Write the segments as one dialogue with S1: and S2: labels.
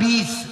S1: 20,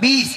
S1: 20,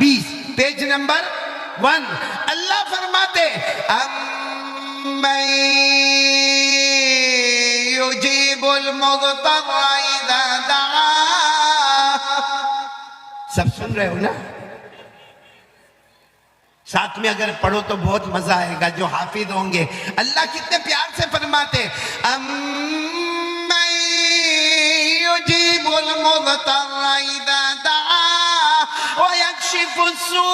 S1: 20 page number 1. اللہ فرماتے امن یجیب المضطر اذا دعا. سب سن رہے ہو نا؟ ساتھ میں اگر پڑھو تو بہت مزہ آئے گا جو حافظ ہوں گے. اللہ کتنے پیار سے فرماتے امن یجیب المضطر اذا دعا ویکشف السوء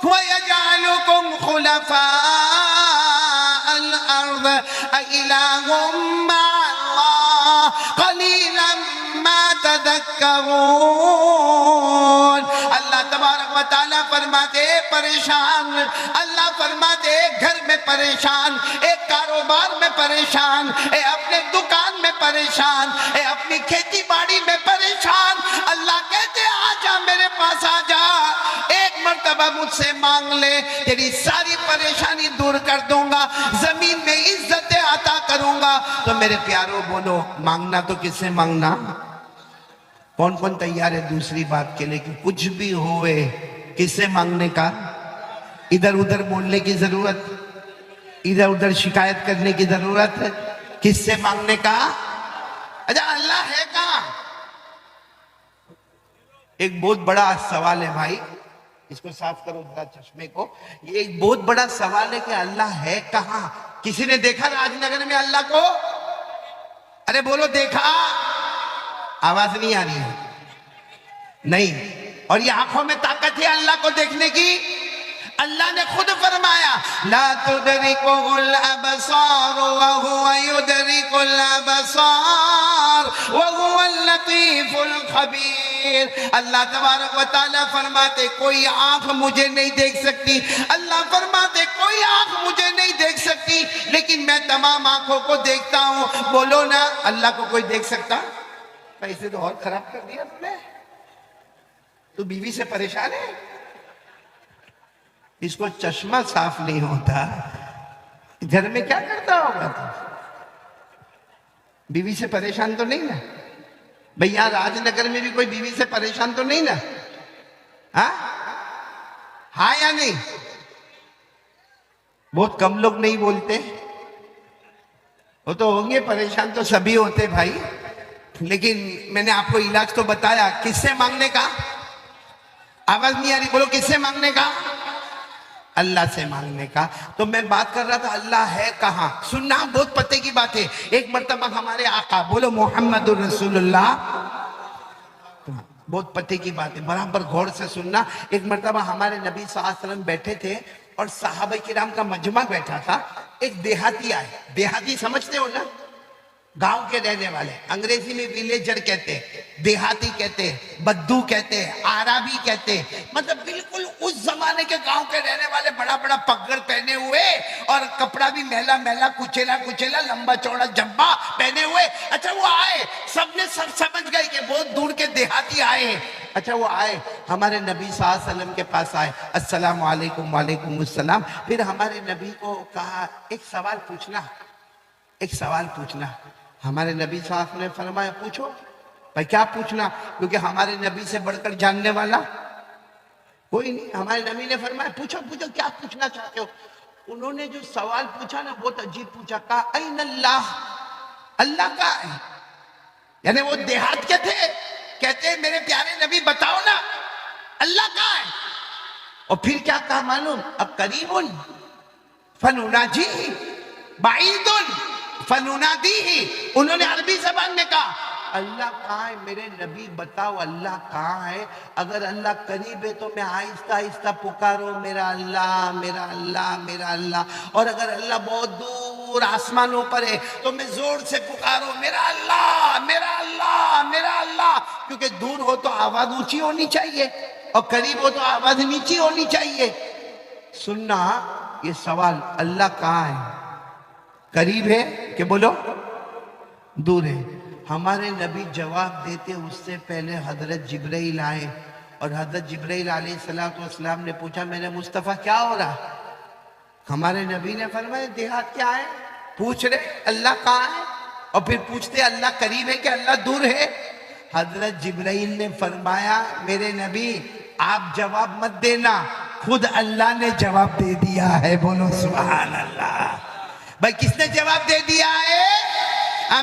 S1: ویجعلکم خلفاء الارض اإلہ مع اللہ قلیلا ما تذکرون. اللہ تبارک و تعالیٰ فرماتے پریشان، اللہ فرماتے گھر میں پریشان، ایک کاروبار میں پریشان، اے اپنے دکان میں پریشان، اے اپنی کھیتی باڑی میں پریشان. اللہ کہتے آجا میرے پاس آجا، ایک مرتبہ مجھ سے مانگ لے، تیری ساری پریشانی دور کر دوں گا، زمین میں عزت عطا کروں گا. تو میرے پیاروں بولو مانگنا تو کس سے مانگنا؟ کون کون تیار ہے دوسری بات کے لیے کہ کچھ بھی ہوئے کس سے مانگنے کا؟ ادھر ادھر بولنے کی ضرورت، ادھر ادھر شکایت کرنے کی ضرورت، کس سے مانگنے کا؟ اچھا اللہ ہے کہاں؟ ایک بہت بڑا سوال ہے بھائی، اس کو صاف کرو ذرا چشمے کو. یہ ایک بہت بڑا سوال ہے کہ اللہ ہے کہاں؟ کسی نے دیکھا راج نگر میں اللہ کو؟ ارے بولو دیکھا؟ آواز نہیں آ رہی ہے. نہیں. اور یہ آنکھوں میں طاقت ہے اللہ کو دیکھنے کی. اللہ نے خود فرمایا لا تدرکہ الابصار وہو یدرک الابصار وہو اللطیف الخبیر. اللہ تبارک و تعالیٰ فرماتے کوئی آنکھ مجھے نہیں دیکھ سکتی، اللہ فرماتے کوئی آنکھ مجھے نہیں دیکھ سکتی لیکن میں تمام آنکھوں کو دیکھتا ہوں. بولو نا اللہ کو کوئی دیکھ سکتا؟ پیسے تو اور خراب کر دیا تم نے. تو بیوی سے پریشان ہے، اس کو چشمہ صاف نہیں ہوتا، گھر میں کیا کرتا ہوگا؟ تو بیوی سے پریشان تو نہیں نا بھئی؟ یہاں راج نگر میں بھی کوئی بیوی سے پریشان تو نہیں نا؟ ہاں یا نہیں؟ بہت کم لوگ نہیں بولتے. وہ تو ہوں گے پریشان، تو سبھی ہوتے بھائی، لیکن میں نے آپ کو علاج تو بتایا. کس سے مانگنے کا؟ آواز نہیں آ رہی، بولو کس سے مانگنے کا؟ اللہ سے مانگنے کا. تو میں بات کر رہا تھا اللہ ہے کہاں. سننا بہت پتے کی بات ہے. ایک مرتبہ ہمارے آقا، بولو محمد الرسول اللہ، بہت پتے کی بات ہے، برابر غور سے سننا. ایک مرتبہ ہمارے نبی صلی اللہ علیہ وسلم بیٹھے تھے اور صحابہ کرام کا مجمع بیٹھا تھا. ایک دیہاتی آئے. دیہاتی سمجھتے ہو نا؟ گاؤں کے رہنے والے، انگریزی میں ویلیجر کہتے، دیہاتی کہتے، بدو کہتے، عربی کہتے، مطلب بالکل اس زمانے کے گاؤں کے رہنے والے، بڑا بڑا پگڑ پہنے ہوئے اور کپڑا بھی میلا میلا، کچیلا کچیلا، لمبا چوڑا جبا پہنے ہوئے. اچھا وہ آئے، سب نے سب سمجھ گئے کہ بہت دور کے دیہاتی آئے ہیں. اچھا وہ آئے ہمارے نبی صلی اللہ علیہ وسلم کے پاس آئے، السلام علیکم. وعلیکم السلام. پھر ہمارے نبی کو کہا ایک سوال پوچھنا، ایک سوال پوچھنا. ہمارے نبی صلی اللہ علیہ وسلم نے فرمایا پوچھو. بھائی کیا پوچھنا؟ کیونکہ ہمارے نبی سے بڑھ کر جاننے والا کوئی نہیں. ہمارے نبی نے فرمایا پوچھو پوچھو کیا پوچھنا چاہتے ہو. انہوں نے جو سوال پوچھا نا بہت عجیب پوچھا. کہا این اللہ، اللہ کا ہے. یعنی وہ دیہات کے تھے، کہتے ہیں میرے پیارے نبی بتاؤ نا اللہ کا ہے. اور پھر کیا کہا معلوم؟ اب قریب فنناجی بعید فننادی. انہوں نے عربی زبان میں کہا اللہ کہاں ہے میرے نبی بتاؤ اللہ کہاں ہے. اگر اللہ قریب ہے تو میں آہستہ آہستہ پکارو میرا اللہ میرا اللہ میرا اللہ. اور اگر اللہ بہت دور آسمانوں پر ہے تو میں زور سے پکارو میرا اللہ میرا اللہ میرا اللہ. کیونکہ دور ہو تو آواز اونچی ہونی چاہیے اور قریب ہو تو آواز نیچی ہونی چاہیے. سننا یہ سوال اللہ کہاں ہے، قریب ہے کہ بولو دور ہے. ہمارے نبی جواب دیتے اس سے پہلے حضرت جبرائیل آئے اور حضرت جبرائیل علیہ السلام نے پوچھا میرے مصطفیٰ کیا ہو رہا؟ ہمارے نبی نے فرمایا دیہات کیا ہے، پوچھ رہے اللہ کہاں ہے اور پھر پوچھتے اللہ قریب ہے کہ اللہ دور ہے. حضرت جبرائیل نے فرمایا میرے نبی آپ جواب مت دینا، خود اللہ نے جواب دے دیا ہے، بولو سبحان اللہ۔ بھائی کس نے جواب دے دیا ہے؟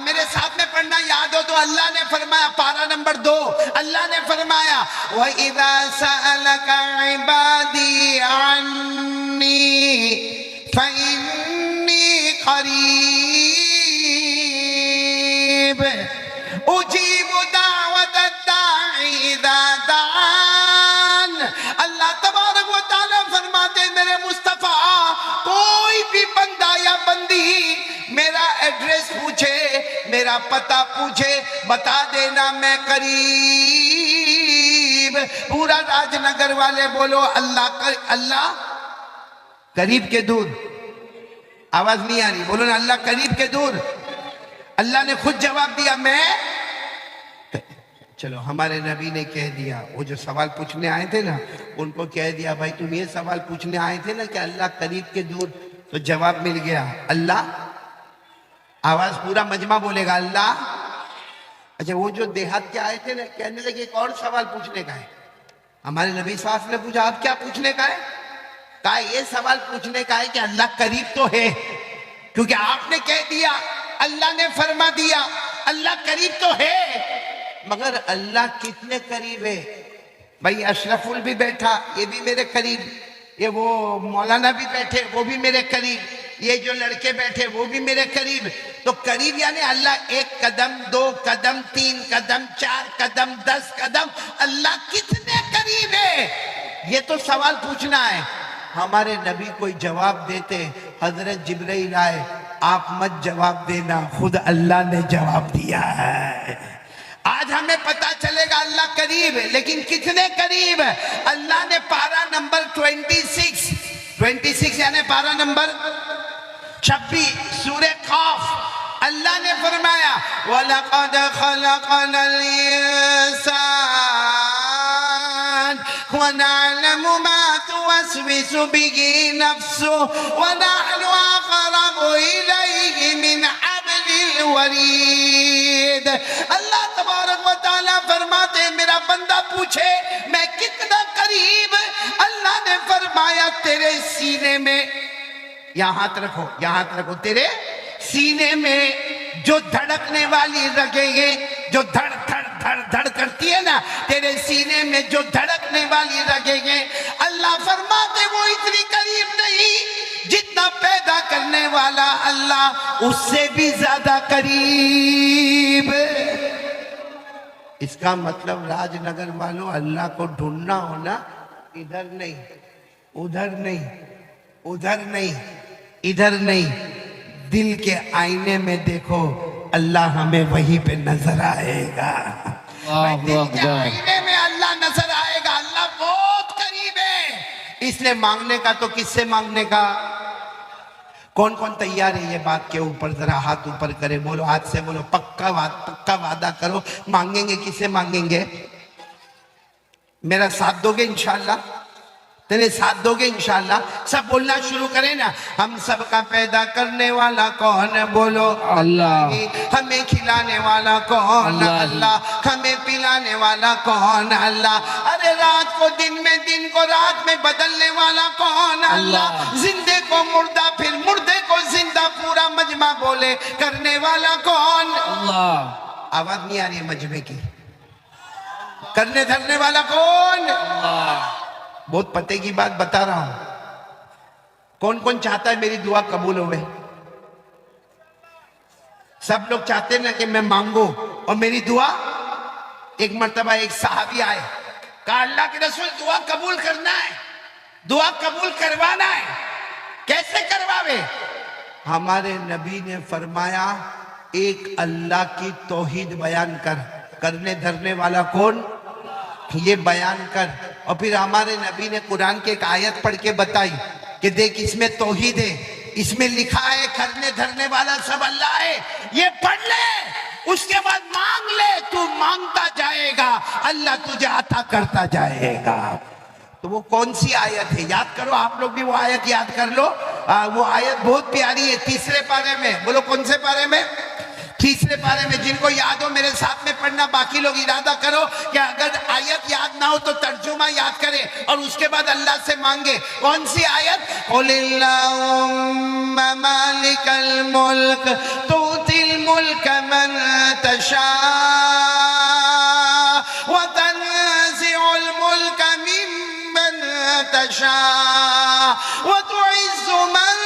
S1: میرے ساتھ میں پڑھنا یاد ہو تو اللہ نے فرمایا، پارہ نمبر 2، اللہ نے فرمایا وَإِذَا سَأَلَكَ عِبَادِي عَنِّي فَإِنِّي قَرِيبٌ أُجِيبُ دَعْوَةَ الدَّاعِ إِذَا دَعَانِ۔ اللہ تبارک و تعالیٰ فرماتے ہیں میرے مصطفیٰ، کوئی بھی بندہ یا بندی میرا ایڈریس پوچھے، میرا پتہ پوچھے، بتا دینا میں قریب۔ پورا راج نگر والے بولو اللہ قریب کے دور۔ آواز نہیں آ رہی، بولو نا اللہ قریب کے دور۔ اللہ نے خود جواب دیا میں۔ چلو ہمارے نبی نے کہہ دیا، وہ جو سوال پوچھنے آئے تھے نا ان کو کہہ دیا بھائی تم یہ سوال پوچھنے آئے تھے نا کہ اللہ قریب کے دور، تو جواب مل گیا اللہ۔ آواز پورا مجمع بولے گا اللہ۔ اچھا وہ جو دیہات کے آئے تھے نا کہنے لگے ایک اور سوال پوچھنے کا ہے۔ ہمارے نبی صلی اللہ علیہ وسلم نے پوچھا آپ کیا پوچھنے کا ہے؟ کہا یہ سوال پوچھنے کا ہے کہ اللہ قریب تو ہے، کیونکہ آپ نے کہہ دیا، اللہ نے فرما دیا اللہ قریب تو ہے، مگر اللہ کتنے قریب ہے؟ بھائی اشرف ال بھی بیٹھا، یہ بھی میرے قریب، یہ وہ مولانا بھی بیٹھے وہ بھی میرے قریب، یہ جو لڑکے بیٹھے وہ بھی میرے قریب۔ تو قریب یعنی اللہ 1 قدم 2 قدم 3 قدم 4 قدم 10 قدم، اللہ کتنے قریب ہے؟ یہ تو سوال پوچھنا ہے۔ ہمارے نبی کوئی جواب دیتے، حضرت جبرائیل آئے، آپ مت جواب دینا، خود اللہ نے جواب دیا ہے۔ آج ہمیں پتا چلے گا اللہ قریب ہے، لیکن کتنے قریب ہے؟ اللہ نے پارہ نمبر 26 یعنی پارہ نمبر 26 سورہ قاف، اللہ نے فرمایا وَلَقَدْ خَلَقْنَا الْإِنسَانَ وَنَعْلَمُ مَا تُوَسْوِسُ بِهِ نَفْسُهُ وَنَحْنُ أَقْرَبُ إِلَيْهِ مِنْ حَبْلِ الْوَرِيدِ۔ اللہ تبارک و تعالیٰ فرماتے ہیں میرا بندہ پوچھے میں کتنا قریب، اللہ نے فرمایا تیرے سینے میں، یہاں ہاتھ رکھو، تیرے سینے میں جو دھڑکنے والی رگیں ہیں، جو دھڑ دھڑ دھڑ دھڑ کرتی ہے نا، تیرے سینے میں جو دھڑکنے والی رگیں ہیں، اللہ فرماتے وہ اتنی قریب نہیں، جتنا پیدا کرنے والا اللہ اس سے بھی زیادہ قریب۔ اس کا مطلب راج نگر والوں اللہ کو ڈھونڈنا ہونا، ادھر نہیں ادھر نہیں ادھر نہیں ادھر نہیں، دل کے آئینے میں دیکھو اللہ ہمیں وہیں پہ نظر آئے گا۔ دل کے آئینے میں اللہ نظر آئے گا، اللہ بہت قریب ہے۔ اس نے مانگنے کا تو کس سے مانگنے کا؟ کون کون تیار ہے یہ بات کے اوپر ذرا ہاتھ اوپر کرے، بولو ہاتھ سے بولو پکا وعدہ کرو، مانگیں گے کس سے مانگیں گے؟ میرا ساتھ دو گے انشاءاللہ؟ تیرے ساتھ دو گے انشاءاللہ؟ سب بولنا شروع کریں نا، ہم سب کا پیدا کرنے والا کون؟ بولو اللہ۔ ہمیں کھلانے والا کون؟ اللہ۔ ہمیں پلانے والا کون؟ اللہ۔ ارے رات کو دن میں، دن کو رات میں بدلنے والا کون؟ اللہ۔ زندے کو مردہ، پھر مردے کو زندہ، پورا مجمع بولے کرنے والا کون؟ اللہ۔ آواز نہیں آ رہی ہے مجمع کی؟ کرنے دھرنے والا کون؟ اللہ۔ بہت پتے کی بات بتا رہا ہوں، کون کون چاہتا ہے میری دعا قبول ہوئے؟ سب لوگ چاہتے ہیں نا کہ میں مانگوں اور میری دعا۔ ایک مرتبہ ایک صحابی آئے، کہا اللہ کے رسول دعا قبول کرنا ہے، دعا قبول کروانا ہے، کیسے کرواوے؟ ہمارے نبی نے فرمایا ایک اللہ کی توحید بیان کر، کرنے دھرنے والا کون؟ یہ بیان کر۔ اور پھر ہمارے نبی نے قرآن کی ایک آیت پڑھ کے بتائی کہ دیکھ اس میں توحید ہے، اس میں لکھا ہے کرنے دھرنے والا سب اللہ ہے، یہ پڑھ لے، اس کے بعد مانگ لے، تو مانگتا جائے گا اللہ تجھے عطا کرتا جائے گا۔ تو وہ کون سی آیت ہے یاد کرو، آپ لوگ بھی وہ آیت یاد کر لو۔ وہ آیت بہت پیاری ہے، 3 پارے میں، بولو کون سے پارے میں؟ تیسرے پارے میں جن کو یاد ہو میرے ساتھ میں پڑھنا، باقی لوگ ارادہ کرو کہ اگر آیت یاد نہ ہو تو ترجمہ یاد کرے اور اس کے بعد اللہ سے مانگے۔ کون سی آیت؟ قُلِ اللَّهُمَّ مَالِكَ الْمُلْكِ تُؤْتِي الْمُلْكَ مَنْ تَشَاءُ وَتَنزِعُ الْمُلْكَ مِمَّنْ تَشَاءُ وَتُعِزُّ مَنْ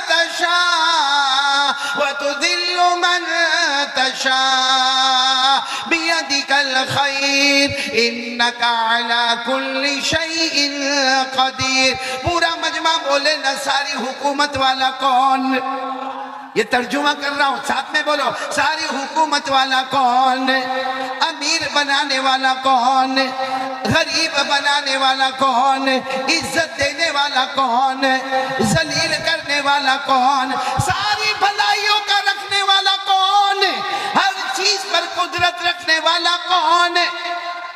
S1: تَشَاءُ وَتُذِلُّ مَنْ تَشَاءُ بِيَدِكَ الْخَيْرُ إِنَّكَ عَلَى كُلِّ شَيْءٍ قَدِيرٌ۔ پورا مجمع بولے نا، ساری حکومت والا کون؟ یہ ترجمہ کر رہا ہوں، ساتھ میں بولو، ساری حکومت والا کون؟ امیر بنانے والا کون؟ غریب بنانے والا کون؟ عزت دینے والا کون؟ ذلیل کرنے والا کون؟ ساری بھلائیوں کا رکھنے والا کون؟ ہر چیز پر قدرت رکھنے والا کون؟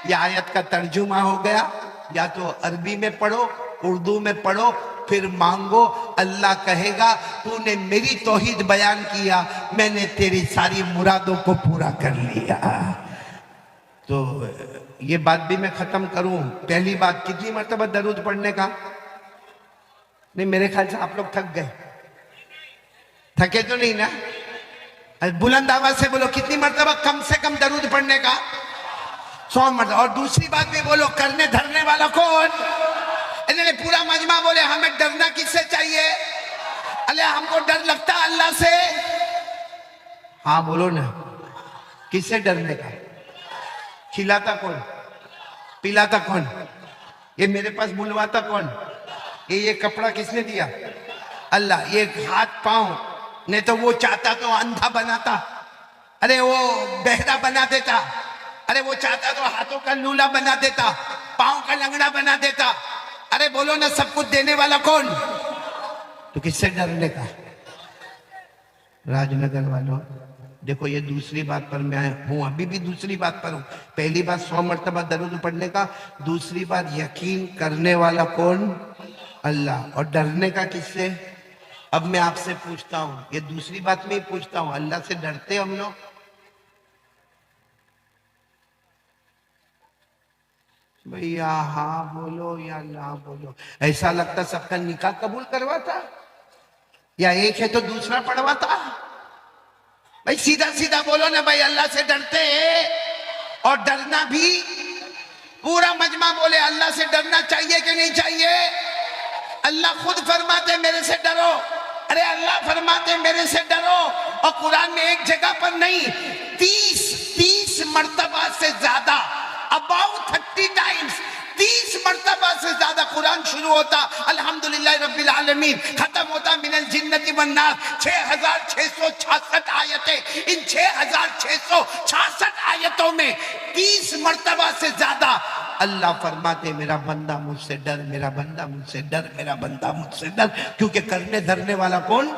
S1: یہ آیت کا ترجمہ ہو گیا، یا تو عربی میں پڑھو، اردو میں پڑھو، پھر مانگو، اللہ کہے گا تو نے میری توحید بیان کیا، میں نے تیری ساری مرادوں کو پورا کر لیا۔ تو یہ بات بھی میں ختم کروں۔ پہلی بات، کتنی مرتبہ درود پڑھنے کا؟ نہیں، میرے خیال سے آپ لوگ تھک گئے، تھکے تو نہیں نا؟ بلند آواز سے بولو، کتنی مرتبہ کم سے کم درود پڑھنے کا؟ 100 مرتبہ۔ اور دوسری بات بھی بولو، کرنے دھرنے والا کون؟ پورا مجمع بولے ہمیں ڈرنا کس سے چاہیے؟ اللہ، ہم کو ڈر لگتا اللہ سے؟ ہاں بولو نا، کس سے ڈرنے کا؟ کھلاتا کون؟ پلاتا کون؟ یہ میرے پاس بلواتا کون؟ یہ کپڑا کس نے دیا؟ اللہ۔ یہ ہاتھ پاؤں نہیں تو وہ چاہتا تو اندھا بناتا، ارے وہ بہرا بنا دیتا، ارے وہ چاہتا تو ہاتھوں کا لولا بنا دیتا، پاؤں کا لنگڑا بنا دیتا۔ ارے بولو نا، سب کچھ دینے والا کون؟ تو کس سے ڈرنے کا؟ راج نگر والوں دیکھو، یہ دوسری بات پر میں ہوں، ابھی بھی دوسری بات پر ہوں۔ پہلی بات 100 مرتبہ درود پڑھنے کا، دوسری بات یقین کرنے والا کون؟ اللہ۔ اور ڈرنے کا کس سے؟ اب میں آپ سے پوچھتا ہوں، یہ دوسری بات میں ہی پوچھتا ہوں، اللہ سے ڈرتے ہم لوگ؟ بھئی یا ہاں بولو یا نہ بولو۔ ایسا لگتا سب کا نکاح قبول کرواتا، یا ایک ہے تو دوسرا پڑھواتا؟ بھئی سیدھا سیدھا بولو نا، بھئی اللہ سے ڈرتے ہیں؟ اور ڈرنا بھی پورا مجمع بولے اللہ سے ڈرنا چاہیے کہ نہیں چاہیے؟ اللہ خود فرماتے میرے سے ڈرو، ارے اللہ فرماتے میرے سے ڈرو، اور قرآن میں ایک جگہ پر نہیں، 30 مرتبہ سے زیادہ، about 30 times، 30 مرتبہ سے زیادہ قرآن شروع ہوتا الحمدللہ رب العالمین، ختم ہوتا من الجنت والناس۔ 6666 آیتیں، ان 6666 آیتوں میں 30 مرتبہ سے زیادہ اللہ فرماتے میرا بندہ مجھ سے ڈر، میرا بندہ مجھ سے ڈر، میرا بندہ مجھ سے ڈر، کیونکہ کرنے دھرنے والا کون؟